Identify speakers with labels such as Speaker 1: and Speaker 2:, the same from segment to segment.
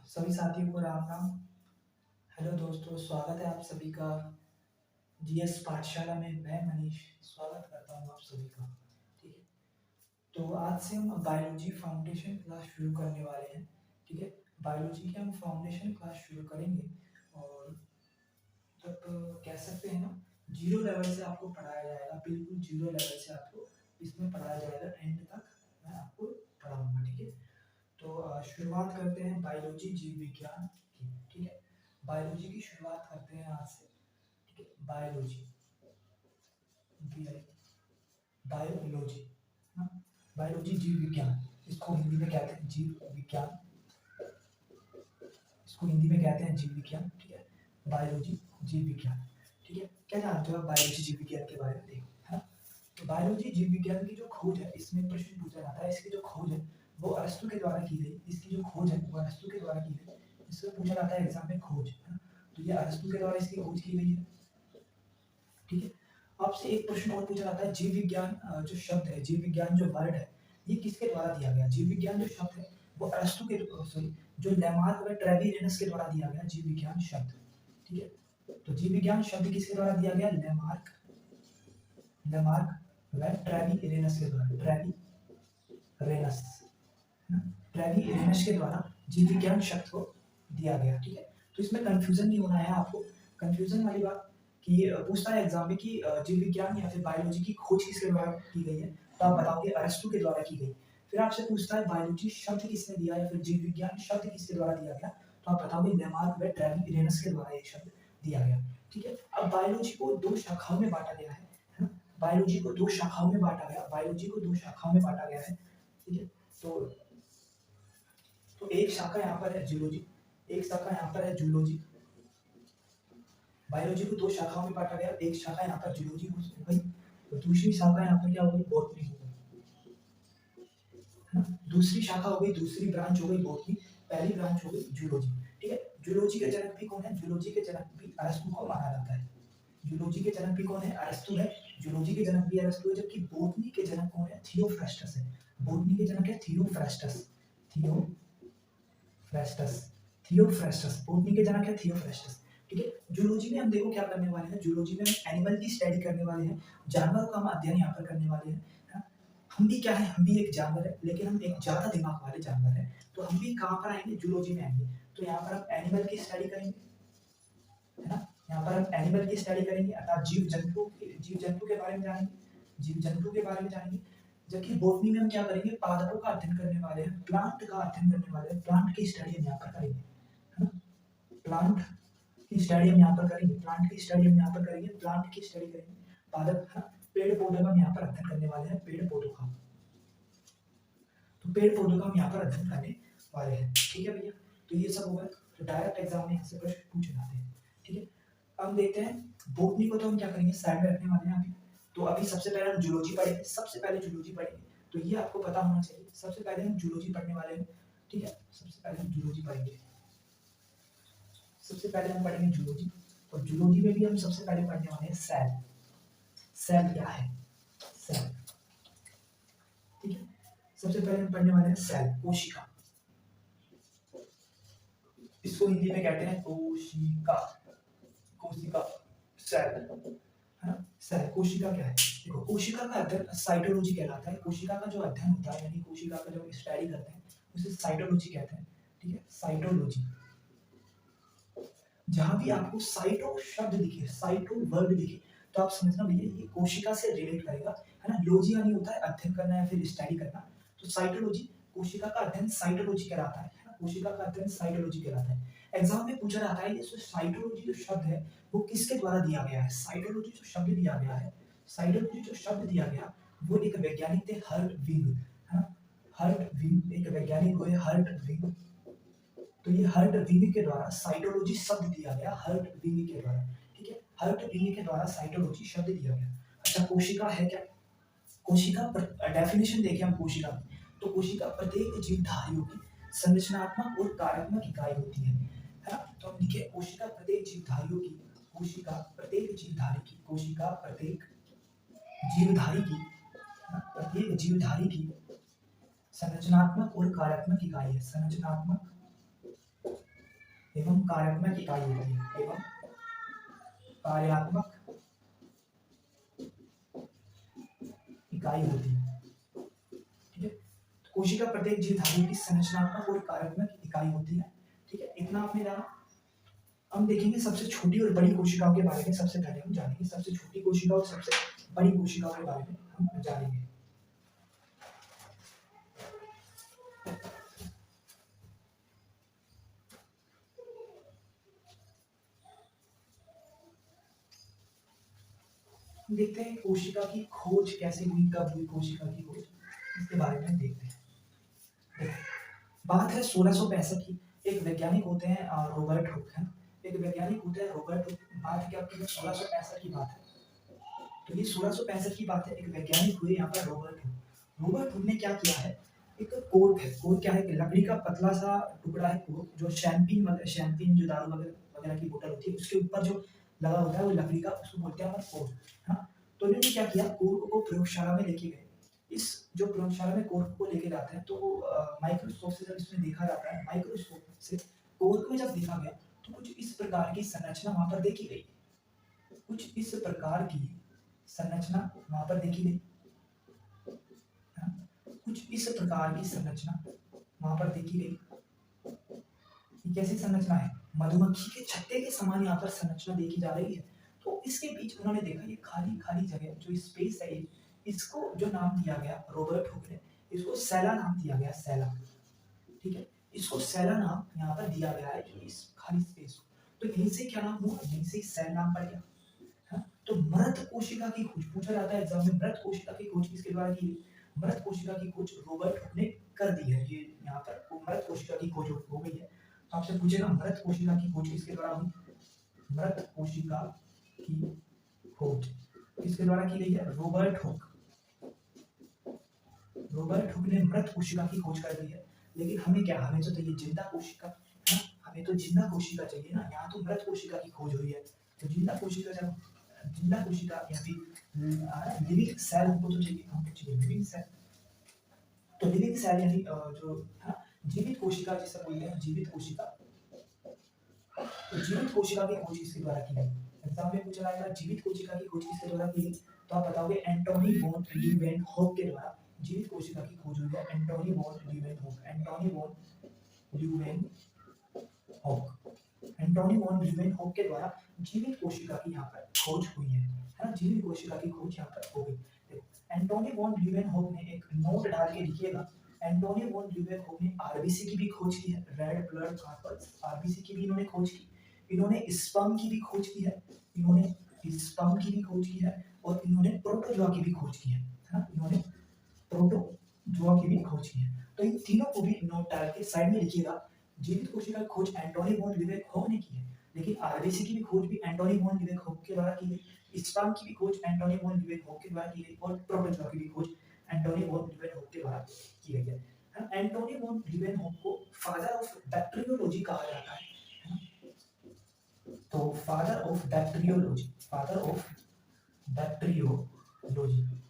Speaker 1: सभी साथियों को राम राम। हेलो दोस्तों, स्वागत है आप सभी का जीएस पाठशाला में। मैं मनीष स्वागत करता हूँ आप सभी का। ठीक है, तो आज से हम बायोलॉजी फाउंडेशन क्लास शुरू करने वाले हैं। ठीक है, बायोलॉजी के हम फाउंडेशन क्लास शुरू करेंगे और मतलब कह सकते हैं ना, जीरो लेवल से आपको पढ़ाया जाएगा। बिल्कुल जीरो लेवल से आपको इसमें पढ़ाया जाएगा, एंड तक मैं आपको पढ़ाऊंगा। ठीक है, तो शुरुआत करते हैं बायोलॉजी जीव विज्ञान की। ठीक है, बायोलॉजी की शुरुआत करते हैं आज से। ठीक है, बायोलॉजी बायोलॉजी हाँ, बायोलॉजी जीव विज्ञान, इसको हिंदी में कहते हैं जीव विज्ञान। इसको हिंदी में कहते हैं जीव विज्ञान। ठीक है, बायोलॉजी जीव विज्ञान। ठीक है, क्या जानते हो आप बायोलॉजी जीव विज्ञान के बारे में? देखो, है ना, तो बायोलॉजी जीव विज्ञान की जो खोज है, इसमें प्रश्न पूछा जाता है इसकी जो खोज है वो अरस्तु के द्वारा की गई। इसकी जो खोज है वो अरस्तु के द्वारा की गई। इससे पूछा जाता है एग्जाम में खोज, है ना, तो ये अरस्तु के द्वारा इसकी खोज की गई है। ठीक है, आपसे एक प्रश्न और पूछा जाता है, जीव विज्ञान जो शब्द है, जीव विज्ञान जो वर्ड है, ये किसके द्वारा दिया गया? जीव विज्ञान जो शब्द है वो अरस्तु के, सॉरी, जो लेमार्क व ट्रेविरेनस के द्वारा दिया गया जीव विज्ञान शब्द। ठीक है, तो जीव विज्ञान शब्द किसके द्वारा दिया गया? लेमार्क लेमार्क व ट्रेविरेनस के द्वारा। ट्रेविरेनस ट्रेविरेनस के द्वारा जीव विज्ञान शब्द को दिया गया। ठीक है, तो इसमें कंफ्यूजन नहीं होना है आपको। कंफ्यूजन वाली बात कि पूछता है एग्जाम में कि जीव विज्ञान या फिर बायोलॉजी की खोज किसके द्वारा की गई है, तो आप बताओगे अरस्तु के द्वारा की गई। फिर आपसे पूछता है बायोलॉजी शब्द किसने दिया या फिर जीव विज्ञान शब्द किसके द्वारा दिया गया, तो आप बताओगे लेमार्क व ट्रेविरेनस के द्वारा ये शब्द दिया गया। ठीक है, अब बायोलॉजी को दो शाखाओं में बांटा गया है ना? बायोलॉजी को दो शाखाओं में बांटा गया, बायोलॉजी को दो शाखाओं में बांटा गया है। ठीक है, तो एक शाखा यहाँ पर है जूलॉजी, एक शाखा यहाँ पर है जूलॉजी। बायोलॉजी को दो शाखाओं में बांटा गया, एक शाखा यहाँ पर जूलॉजी हो गई, तो दूसरी शाखा यहाँ पर क्या हो गई? बॉटनी हो गई, है ना। दूसरी शाखा हो गई, दूसरी ब्रांच हो गई बॉटनी, पहली ब्रांच हो गई जूलॉजी। ठीक है, जूलॉजी के जनक भी कौन है? जूलॉजी के जनक भी अरस्तु को माना जाता है। जूलॉजी के जनक भी कौन है? अरस्तु है। जूलॉजी के जनक भी अरस्तु है, जबकि बॉटनी के जनक कौन है? थियोफ्रास्टस है। बॉटनी के जनक है थियोफ्रास्टस। थियोफ्रास्टस थियोफ्रास्टस बॉटनी के जनक है थियोफ्रास्टस। ठीक है, जूलॉजी में हम देखो क्या करने वाले हैं, जूलॉजी में हम एनिमल की स्टडी करने वाले हैं, जानवरों का हम अध्ययन यहाँ पर करने वाले हैं। है ना? हम भी क्या है, हम भी एक जानवर है, लेकिन हम एक ज्यादा दिमाग वाले जानवर है। तो हम भी कहाँ पर आएंगे? जूलॉजी में आएंगे। तो यहाँ पर हम एनिमल की स्टडी करेंगे, है ना। यहाँ पर हम एनिमल की स्टडी करेंगे, अर्थात जीव जंतु के बारे में जानेंगे, जीव जंतु के बारे में जानेंगे। जबकि बॉटनी में हम क्या करेंगे? पादपों का अध्ययन करने वाले हैं, प्लांट का अध्ययन करने वाले हैं, प्लांट की स्टडी हम यहाँ पर करेंगे, है ना। प्लांट की स्टडी हम यहाँ पर करेंगे, प्लांट की स्टडी हम यहाँ पर करेंगे, प्लांट की स्टडी करेंगे, पादप, है ना, पेड़ पौधों का हम यहाँ पर अध्ययन करने वाले हैं, पेड़ पौधों का। तो पेड़ पौधों का हम यहाँ पर अध्ययन करने वाले हैं। ठीक है भैया, तो ये सब होगा। तो डायरेक्ट एग्जाम में यहाँ से प्रश्न पूछे जाते हैं। ठीक है, अब देखते हैं बॉटनी को तो हम क्या करेंगे, साइड में रखने वाले हैं अभी। तो अभी सबसे पहले हम जूलॉजी पढ़ेंगे, सबसे पहले जूलॉजी पढ़ेंगे, तो ये आपको पता होना चाहिए। सबसे पहले हम जूलॉजी पढ़ने वाले हैं। ठीक है, सबसे पहले हम जूलॉजी पढ़ेंगे, सबसे पहले हम पढ़ेंगे जूलॉजी। और जूलॉजी में भी हम सबसे पहले पढ़ने वाले हैं सेल। सेल क्या है? सेल। ठीक है, सबसे पहले हम पढ़ने वाले हैं सेल, कोशिका। इसको हिंदी में कहते हैं कोशिका, कोशिका, सेल, है ना। सेल, कोशिका क्या है? देखो, कोशिका का अध्ययन साइटोलॉजी कहलाता है। कोशिका का जो अध्ययन होता है, यानी कोशिका का जो स्टडी करते हैं, उसे साइटोलॉजी कहते हैं। ठीक है, साइटोलॉजी। जहां भी आपको साइटो शब्द दिखे, साइटो वर्ड दिखे, तो आप समझना भैया ये कोशिका से रिलेट करेगा, है ना। लॉजी यानी होता है अध्ययन करना या फिर स्टडी करना, तो साइटोलॉजी, कोशिका का अध्ययन साइटोलॉजी कहलाता है ना। कोशिका का अध्ययन साइटोलॉजी कहलाता है। एग्जाम में पूछा जाता है ये साइटोलॉजी जो शब्द है वो किसके द्वारा दिया गया है? साइटोलॉजी जो शब्द दिया गया है, साइटोलॉजी जो शब्द दिया गया वो एक वैज्ञानिक थे, हर्ट विग, है ना। हर्ट विग एक वैज्ञानिक हुए, हर्ट विग। तो ये हर्ट विग के द्वारा साइटोलॉजी शब्द दिया गया, हर्ट विग के द्वारा। ठीक है, हर्ट विग के द्वारा साइटोलॉजी शब्द दिया गया। अच्छा, कोशिका है क्या? कोशिका डेफिनेशन देखें हम कोशिका की, तो कोशिका प्रत्येक जीवधारियों की संरचनात्मक और कार्यात्मक इकाई होती है ना। तो हम लिखे कोशिका प्रत्येक जीवधारियों की, कोशिका प्रत्येक जीवधारी की, कोशिका प्रत्येक जीवधारी की, प्रत्येक जीवधारी की संरचनात्मक और कार्यात्मक इकाई है, संरचनात्मक एवं कार्यात्मक इकाई होती है, एवं कार्यात्मक इकाई होती है। ठीक है, कोशिका प्रत्येक जीवधारी की संरचनात्मक और कार्यात्मक इकाई होती है। ठीक है, इतना आपने जाना। हम देखेंगे सबसे छोटी और बड़ी कोशिकाओं के बारे में। सबसे पहले हम जानेंगे सबसे छोटी कोशिका और सबसे बड़ी कोशिकाओं के बारे में हम जानेंगे। देखते हैं कोशिका की खोज कैसे हुई, कब हुई कोशिका की खोज, इसके बारे में देखते हैं। देखो, बात है 1665 की। एक वैज्ञानिक होते हैं रॉबर्ट हुक है। एक वैज्ञानिक होते हैं रॉबर्ट हुक। बात है क्या आपकी 1665 की बात है। तो ये 1665 की बात है। एक वैज्ञानिक हुए यहाँ पर रॉबर्ट हुक। रॉबर्ट हुक ने क्या किया है, एक कोर्क है। कोर्क क्या है कि लकड़ी का पतला सा टुकड़ा है कोर्क, जो शैंपेन जो दारू वगैरह की बोतल होती है उसके ऊपर जो लगा होता है वो लकड़ी का, उसको बोलते हैं अपन कोर्क। हाँ, तो इन्होंने क्या किया, कोर्क को प्रयोगशाला में लेके गए। इस जो प्रयोगशाला में कोर्क को लेके जाते हैं तो माइक्रोस्कोप से जब इसमें देखा जाता है, माइक्रोस्कोप से कोर्क में जब देखा गया तो कुछ इस प्रकार की संरचना वहां पर देखी गई। कुछ इस प्रकार की संरचना वहां पर देखी गई। हाँ, कुछ इस प्रकार की संरचना वहां पर देखी गई। ये कैसी संरचना है, मधुमक्खी के छत्ते के समान यहाँ पर संरचना देखी जा रही है। तो इसके बीच उन्होंने देखा ये खाली खाली जगह जो स्पेस है, इसको जो नाम दिया गया रॉबर्ट हुक ने, इसको सैला नाम दिया गया, सैला। ठीक है, इसको सैला नाम यहाँ पर दिया गया है, जो इस खाली स्पेस को। तो यहीं से क्या नाम हुआ, यहीं से सैल नाम पड़ गया। हाँ? तो मृत कोशिका की खोज पूछा जाता है एग्जाम में, मृत कोशिका की खोज किसके द्वारा की गई। मृत कोशिका की खोज रॉबर्ट हुक ने कर दी है। ये यहाँ पर मृत कोशिका की खोज हो गई है। तो आपसे पूछेगा मृत कोशिका की खोज किसके द्वारा हुई। मृत कोशिका की खोज किसके द्वारा की गई है, रॉबर्ट हुक। रॉबर्ट हुक ने मृत कोशिका की खोज कर दी है। लेकिन हमें क्या, हमें तो चाहिए जिंदा कोशिका। हाँ? हमें तो जिंदा कोशिका चाहिए ना, यहाँ तो मृत कोशिका की खोज हुई है। तो जिंदा कोशिका जब, जिंदा कोशिका या फिर लिविंग सेल हमको तो चाहिए, हमको चाहिए लिविंग सेल। तो लिविंग सेल यानी जो जीवित कोशिका जिसे बोलते हैं, जीवित कोशिका। तो जीवित कोशिका की खोज किसके द्वारा की गई, एग्जाम में पूछा जाएगा जीवित कोशिका की खोज किसके द्वारा की गई। तो आप बताओगे एंटोनी वॉन लीeuwenhoek के द्वारा जीवित कोशिका की खोज हुई है। Antonie van Leeuwenhoek, Antonie van Leeuwenhoek, Antonie van Leeuwenhoek के द्वारा जीवित कोशिका की यहाँ पर खोज हुई है ना, जीवित कोशिका की खोज यहाँ पर हो गई। देखो एंटोनी वॉन लीeuwenhoek ने एक नोट डाल के लिखिएगा, एंटोनी वॉन लीeuwenhoek ने आरबीसी की भी खोज की है, रेड ब्लड कॉर्पस, आरबीसी की भी इन्होंने खोज की। इन्होंने स्पर्म की भी खोज की है, इन्होंने स्पर्म की भी खोज की है, और इन्होंने प्रोटोजोआ की भी खोज की है ना, इन्होंने प्रोटोजोआ की भी खोज की है। तो इन तीनों को भी नोट डाल के साइड में लिखिएगा। जीवित कोशिका की खोज एंटोनी वॉन लीeuwenhoek ने की है, लेकिन आरबीसी की भी खोज भी एंटोनी वॉन लीeuwenhoek के द्वारा की गई, स्पर्म की भी खोज एंटोनी वॉन लीeuwenhoek के द्वारा की गई, और प्रोटोजोआ की भी खोज एंटोनी वॉन लीeuwenhoek के द्वारा की गई है। एंटोनी वॉन लीeuwenhoek को फादर ऑफ बैक्टीरियोलॉजी कहा जाता है। तो father of bacteriology, father of bacteriology है।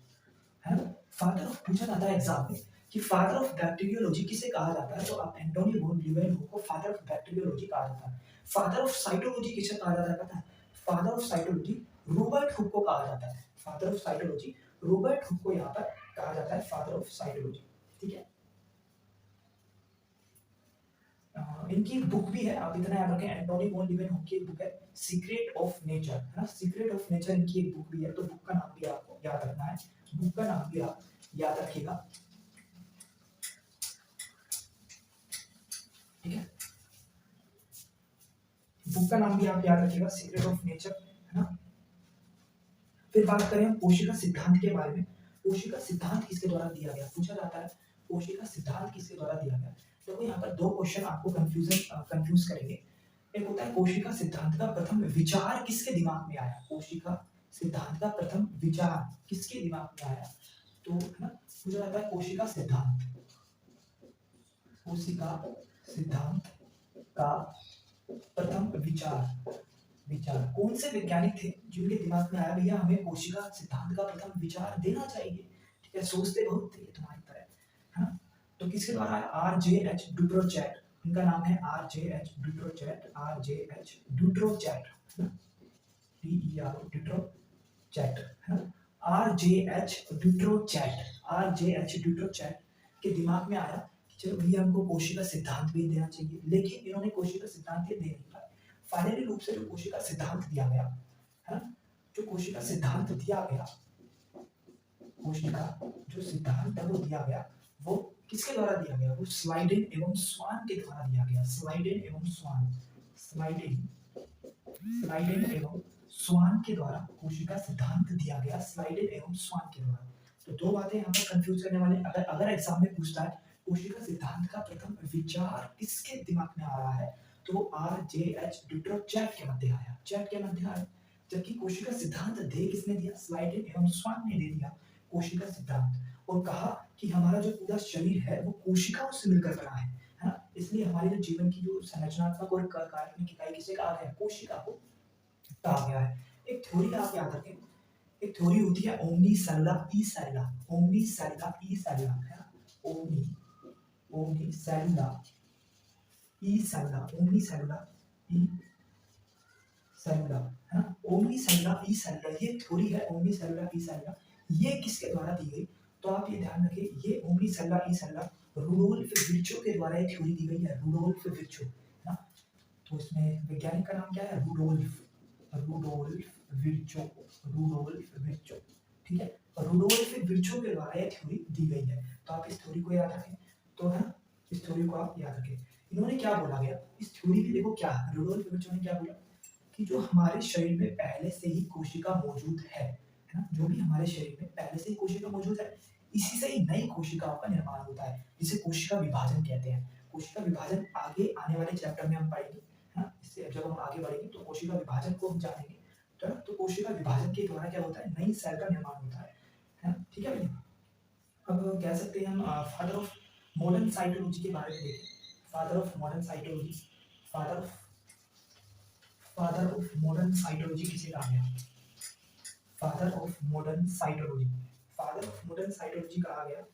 Speaker 1: फादर ऑफ पूछा जाता है एग्जाम में कि फादर ऑफ बैक्टीरियोलॉजी किसे कहा जाता है, तो आप एंटोनी वॉन लीeuwenhoek को फादर ऑफ बैक्टीरियोलॉजी कहा जाता है। फादर ऑफ साइटोलॉजी किसे कहा जाता है पता है, father of cytology Robert Hooke को कहा जाता है। Father of cytology Robert Hooke को यहाँ पर कहा जाता है फादर ऑफ साइटोलॉजी। ठीक है, इनकी बुक भी है, आप इतना याद रखें, एंटोनी वॉन लीeuwenhoek की एक बुक है सीक्रेट ऑफ नेचर, है ना, सीक्रेट ऑफ नेचर इनकी एक बुक भी है। तो बुक का नाम भी आपको याद रखना है, बुक का नाम भी आप याद रखिएगा। ठीक है, बुक का नाम भी आप याद रखिएगा, सीक्रेट ऑफ नेचर, है ना। फिर बात करें कोशिका सिद्धांत के बारे में। कोशिका सिद्धांत किसके द्वारा दिया गया, पूछा जाता है कोशिका सिद्धांत किसके द्वारा दिया गया। देखो यहाँ पर दो क्वेश्चन आपको कंफ्यूज करेंगे। एक होता है कोशिका सिद्धांत का प्रथम विचार किसके दिमाग में आया, कोशिका सिद्धांत का प्रथम विचार किसके दिमाग में आया। तो है ना, पूछा जाता है कोशिका सिद्धांत, कोशिका सिद्धांत का प्रथम विचार कौन से वैज्ञानिक थे जिनके दिमाग में आया भैया हमें कोशिका सिद्धांत का प्रथम विचार देना चाहिए। ठीक है, सोचते बहुत थे तुम्हारी तरह, है ना। तो किसके द्वारा आया, RJH डुब्रोचेक, इनका नाम है RJH ड्यूट्रोचैट, RJH ड्यूट्रोचैट, ड्यूट्रोचैट है ना। RJH ड्यूट्रोचैट, RJH ड्यूट्रोचैट के दिमाग में आया कि चलो भैया हमको कोशिका सिद्धांत भी देना चाहिए, लेकिन इन्होंने कोशिका सिद्धांत ये दे नहीं पाए। फाइनली रूप से जो कोशिका सिद्धांत दिया गया है ना, जो कोशिका सिद्धांत दिया गया, कोशिका जो सिद्धांत है वो दिया गया, वो किसके द्वारा दिया गया? वो स्लाइडेन एवं स्वान के द्वारा दिया गया। स्लाइडेन एवं स्वान, स्लाइडेन एवं स्वान के द्वारा कोशिका सिद्धांत दिया गया, स्लाइडेन एवं स्वान के द्वारा। तो दो बातें हमें कंफ्यूज करने वाले, अगर एग्जाम में पूछता है कोशिका सिद्धांत का प्रथम विचार किसके दिमाग में आ रहा है, तो RJH ड्यूट्रोचैट के मध्य आया, चैट के मध्य आया। जबकि कोशिका सिद्धांत दे किसने दिया? स्लाइडेन एवं स्वान ने दे दिया कोशिका सिद्धांत, और कहा कि हमारा जो पूरा शरीर है वो कोशिकाओं से मिलकर बना है ना, इसलिए हमारे जो जीवन की जो संरचनात्मक और कार्यात्मक इकाई किसे कहा गया? कोशिका को कहा गया है। एक थ्योरी आप याद रखें, एक थ्योरी होती है ओमनी सेलुला ई सेलुला, ओमनी सेलुला ई सेलुला है ना, ओमनी सेलुला ई सेलुला, ओमनी सेलुला ई सेलुला है ना, ओमनी सेलुला ई सेलुला, ये थ्योरी है ओमनी सेलुला ई सेलुला। ये किसके द्वारा दी गई? तो आप ये ध्यान रखिए, ये ओमनी सेलुला ई सेलुला रुडोल्फ विर्चो के द्वारा ये थ्योरी दी गई है, रुडोल्फ विर्चो है ना। तो इसमें वैज्ञानिक का नाम क्या है? Rudolf, Rudolf Virchow, Rudolf Virchow, ठीक है। रुडोल्फ विर्चो के द्वारा ये थ्योरी दी गई है। तो आप इस थ्योरी को याद रखें, तो है इस थ्योरी को आप याद रखें। इन्होंने क्या बोला गया इस थ्योरी में? देखो क्या रुडोल्फ विर्चो ने क्या बोला कि जो हमारे शरीर में पहले से ही कोशिका मौजूद है ना, जो भी हमारे शरीर में पहले से ही कोशिका मौजूद है, इसी से ही नई कोशिकाओं का निर्माण होता है, जिसे कोशिका विभाजन कहते हैं। कोशिका विभाजन आगे आने वाले चैप्टर में हम पढ़ेंगे, है ना। इससे जब हम आगे बढ़ेंगे तो कोशिका विभाजन को हम जानेंगे, तो कोशिका विभाजन के द्वारा क्या होता है? नई सेल का निर्माण होता है ना, ठीक है भैया। अब कह सकते हैं हम फादर ऑफ मॉडर्न साइटोलॉजी के बारे में देखें। Father of modern cytology, father of modern cytology किसे कहा गया? Father of modern cytology, father of modern cytology कहा गया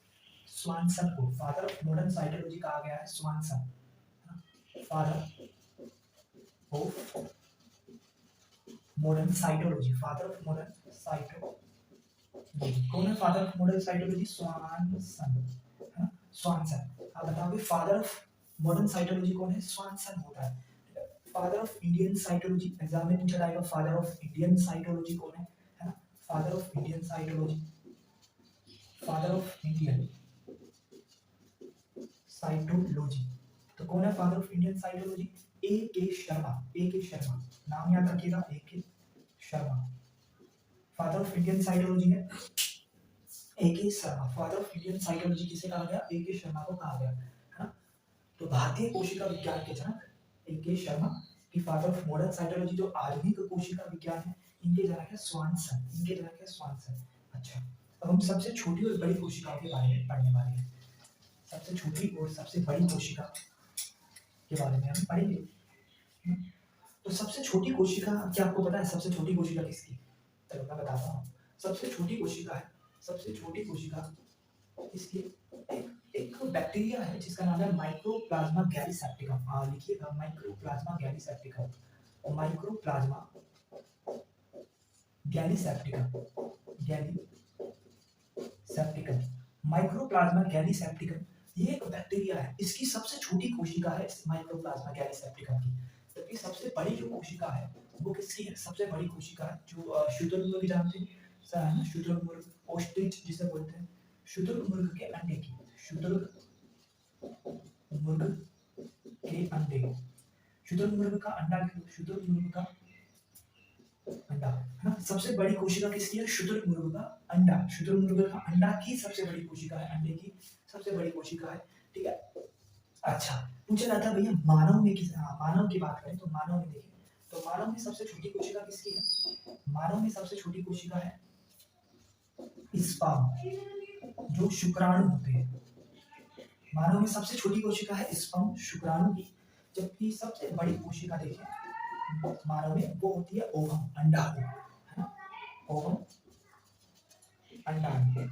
Speaker 1: स्वानसन को। फादर ऑफ मॉडर्न साइटोलॉजी कहा गया है स्वानसन, father of modern cytology, father of modern cytology कौन है? फादर ऑफ मॉडर्न साइटोलॉजी स्वानसन, है ना, स्वानसन। आप बताओगे फादर ऑफ मॉडर्न साइटोलॉजी कौन है? स्वानसन होता है। Father of Indian cytology exam में पूछा जाएगा, फादर ऑफ इंडियन साइटोलॉजी कौन है ना, father of Indian cytology, father of Indian cytology तो कौन है father of Indian cytology? A.K. Sharma, A.K. Sharma, नाम याद रखिएगा, A.K. Sharma father of Indian cytology है, A.K. Sharma. Father of Indian cytology किसे कहा गया? A.K. शर्मा को कहा गया है ना। तो भारतीय कोशिका विज्ञान के जनक A.K. शर्मा की फादर ऑफ मॉडर्न साइटोलॉजी, जो आधुनिक कोशिका विज्ञान है, इनके जनक है स्वानसन, इनके जनक है स्वानसन। अच्छा, अब हम सबसे छोटी और बड़ी कोशिकाओं के बारे में पढ़ने वाले हैं। सबसे छोटी और सबसे बड़ी कोशिका के बारे में हम पढ़ेंगे। तो सबसे छोटी कोशिका, क्या आपको पता है सबसे छोटी कोशिका किसकी? चलो मैं बताता हूँ। सबसे छोटी कोशिका है, सबसे छोटी कोशिका इसकी एक बैक्टीरिया है जिसका नाम है माइक्रोप्लाज्मा गैलीसेप्टिकम। लिखिएगा mycoplasma gallisepticum, mycoplasma gallisepticum, gallisepticum, mycoplasma gallisepticum. ये एक बैक्टीरिया है, इसकी सबसे छोटी कोशिका है माइक्रोप्लाज्मा गैलीसेप्टिकम की। जबकि सबसे बड़ी जो कोशिका है वो किसकी है? सबसे बड़ी कोशिका है जो शुतुरमुर्ग जानते हैं, शुतुरमुर्ग, ऑस्ट्रिच जिसे बोलते हैं, शुतुरमुर्ग के अंडे की, शुतुरमुर्ग के अंडे, शुतुरमुर्ग का अंडा, शुतुरमुर्ग का अंडा है ना। सबसे बड़ी कोशिका किसकी है? शुतुरमुर्ग का अंडा, शुतुरमुर्ग का अंडा की सबसे बड़ी कोशिका है, अंडे की सबसे बड़ी कोशिका है, ठीक है। अच्छा, पूछा जाता है भैया मानव में किस, मानव की बात करें तो मानव में देखें तो मानव में सबसे छोटी कोशिका किसकी है? मानव में सबसे छोटी कोशिका है स्पर्म, जो शुक्राणु होते हैं। मानव में सबसे छोटी कोशिका है स्पर्म, शुक्राणु की। जबकि सबसे बड़ी कोशिका देखें मानव में वो होती है ओवम, अंडाणु, है ना, ओवम, अंडाणु, है।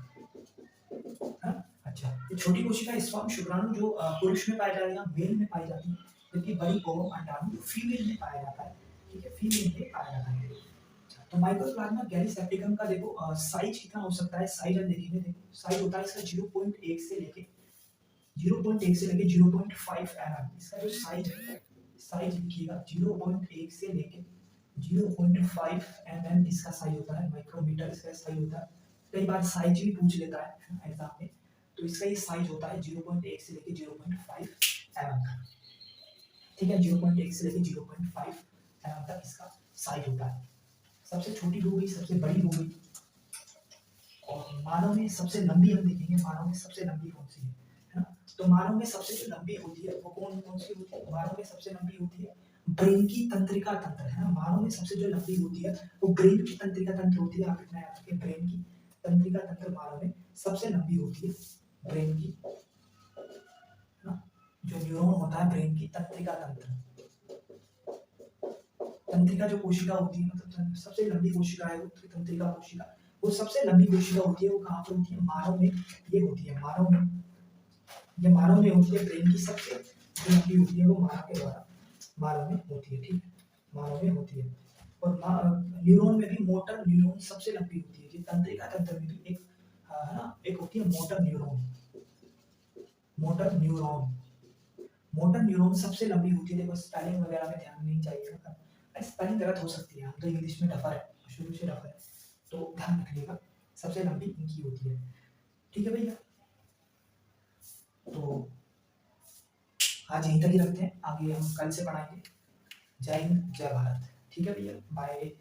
Speaker 1: अच्छा, ये छोटी कोशिका स्पर्म शुक्राणु जो पुरुष में पाए जाते हैं, मेल में पाई जाती है, जबकि बड़ी ओवम अंडाणु फीमेल में पाया जाता है। ठीक है, फीमेल में पाया जाता है। अच्छा, तो माइकोप्लाज्मा गैलीसेप्टिकम का देखो साइज कितना हो सकता है, साइज हम देखेंगे। देखो साइज होता है इसका 0.1 से लेके 0.1 से लेके 0.5 mm। इसका जो साइज है, साइज लिखिएगा 0.1 से लेके 0.5 mm इसका साइज होता है। माइक्रोमीटर इसका साइज होता है। कई बार साइज भी पूछ लेता है एग्जाम में, तो इसका ये साइज होता है 0.1 से लेके 0.5 mm का। ठीक है, 0.1 से लेके 0.5 mm तक इसका साइज होता है। सबसे छोटी हो गई, सबसे बड़ी हो गई। और मानव में सबसे लंबी हम देखेंगे, मानव में सबसे लंबी कौन सी है ना? तो मानव में सबसे जो लंबी होती है वो कौन कौन सी होती है? मानव में सबसे लंबी होती है ब्रेन की तंत्रिका तंत्र, है ना? मानव में सबसे जो लंबी होती है वो ब्रेन की तंत्रिका तंत्र होती है। आप इतना याद रखिए, ब्रेन की तंत्रिका तंत्र मानव में सबसे लंबी होती है। ब्रेन की, है ना? जो न्यूरॉन होता है ब्रेन की तंत्रिका तंत्र, तंत्रिका जो कोशिका होती है, मतलब सबसे लंबी कोशिका है वो तंत्रिका कोशिका। वो सबसे लंबी कोशिका होती है, वो कहाँ पर होती है? मानव में ये होती है, मानव में। ये मानव में होती है। ब्रेन की सबसे जो लंबी होती है वो मानव के द्वारा मानव में होती है। ठीक है, मानव में होती है। और न्यूरॉन में भी मोटर न्यूरॉन सबसे लंबी होती है। ये तंत्रिका तंत्र में भी एक है ना, एक होती है motor neuron. Motor neuron, motor neuron सबसे लंबी होती है। देखो स्पेलिंग वगैरह में ध्यान नहीं चाहिए, स्पेलिंग गलत हो सकती है, हम तो इंग्लिश में डफर है, शुरू से डफर है, तो ध्यान रखिएगा। सबसे लंबी इनकी होती है। ठीक है भैया, तो आज यहीं तक ही रखते हैं, आगे हम कल से पढ़ाएंगे। जय हिंद, जय भारत। ठीक है भैया, बाय।